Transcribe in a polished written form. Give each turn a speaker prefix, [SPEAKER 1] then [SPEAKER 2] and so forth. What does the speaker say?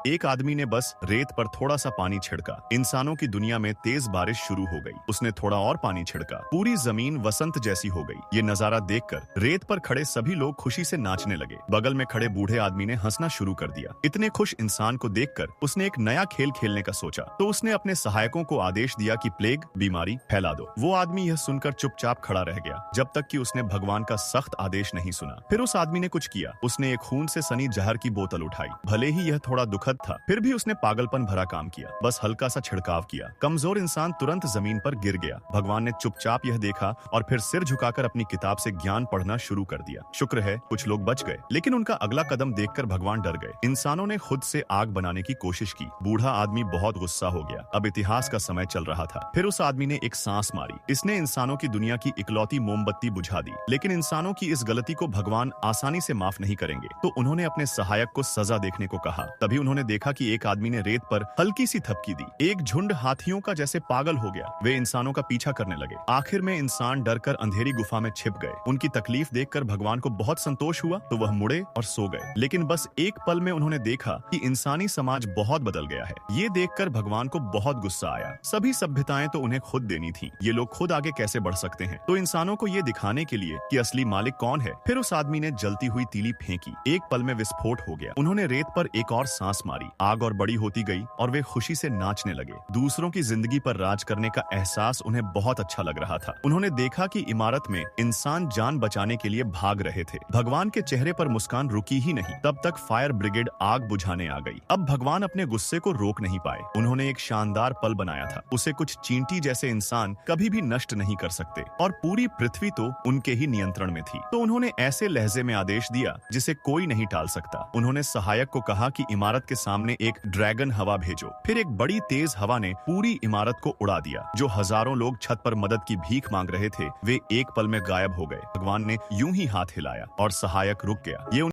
[SPEAKER 1] एक आदमी ने बस रेत पर थोड़ा सा पानी छिड़का, इंसानों की दुनिया में तेज बारिश शुरू हो गई। उसने थोड़ा और पानी छिड़का, पूरी जमीन वसंत जैसी हो गई। ये नजारा देखकर रेत पर खड़े सभी लोग खुशी से नाचने लगे। बगल में खड़े बूढ़े आदमी ने हंसना शुरू कर दिया। इतने खुश इंसान को देखकर उसने एक नया खेल खेलने का सोचा, तो उसने अपने सहायकों को आदेश दिया कि प्लेग बीमारी फैला दो। वो आदमी यह सुनकर चुपचाप खड़ा रह गया, जब तक कि उसने भगवान का सख्त आदेश नहीं सुना। फिर उस आदमी ने कुछ किया, उसने एक खून से सनी जहर की बोतल उठाई। भले ही यह थोड़ा दुखद था, फिर भी उसने पागलपन भरा काम किया। बस हल्का सा छिड़काव किया, कमजोर इंसान तुरंत जमीन पर गिर गया। भगवान ने चुपचाप यह देखा और फिर सिर झुकाकर अपनी किताब से ज्ञान पढ़ना शुरू कर दिया। शुक्र है कुछ लोग बच गए, लेकिन उनका अगला कदम देखकर भगवान डर गए। इंसानों ने खुद से आग बनाने की कोशिश की। बूढ़ा आदमी बहुत गुस्सा हो गया। अब इतिहास का समय चल रहा था। फिर उस आदमी ने एक सांस मारी। इसने इंसानों की दुनिया की इकलौती मोमबत्ती बुझा दी। लेकिन इंसानों की इस गलती को भगवान आसानी से माफ नहीं करेंगे, तो उन्होंने अपने सहायक को सजा देखने को कहा। तभी उन्होंने देखा कि एक आदमी ने रेत पर हल्की सी थपकी दी। एक झुंड हाथियों का जैसे पागल हो गया। वे इंसानों का पीछा करने लगे। आखिर में इंसान डरकर अंधेरी गुफा में छिप गए। उनकी तकलीफ देखकर भगवान को बहुत संतोष हुआ, तो वह मुड़े और सो गए। लेकिन बस एक पल में उन्होंने देखा कि इंसानी समाज बहुत बदल गया है। ये देखकर भगवान को बहुत गुस्सा आया। सभी सभ्यताएं तो उन्हें खुद देनी थी, ये लोग खुद आगे कैसे बढ़ सकते हैं? तो इंसानों को ये दिखाने के लिए कि असली मालिक कौन है, फिर उस आदमी ने जलती हुई तीली फेंकी। एक पल में विस्फोट हो गया। उन्होंने रेत पर एक और सांस मारी। आग और बड़ी होती गई और वे खुशी से नाचने लगे। दूसरों की जिंदगी पर राज करने का एहसास उन्हें बहुत अच्छा लग रहा था। उन्होंने देखा कि इमारत में इंसान जान बचाने के लिए भाग रहे थे। भगवान के चेहरे पर मुस्कान रुकी ही नहीं। तब तक फायर ब्रिगेड आग बुझाने आ गई। अब भगवान अपने गुस्से को रोक नहीं पाए। उन्होंने एक शानदार पल बनाया था। उसे कुछ चींटी जैसे इंसान कभी भी नष्ट नहीं कर सकते, और पूरी पृथ्वी तो उनके ही नियंत्रण में थी। तो उन्होंने ऐसे लहजे में आदेश दिया जिसे कोई नहीं टाल सकता। उन्होंने सहायक को कहा कि इमारत के सामने एक ड्रैगन हवा भेजो। फिर एक बड़ी तेज हवा ने पूरी इमारत को उड़ा दिया। जो हजारों लोग छत पर मदद की भीख मांग रहे थे, वे एक पल में गायब हो गए। भगवान ने यूं ही हाथ हिलाया और सहायक रुक गया। ये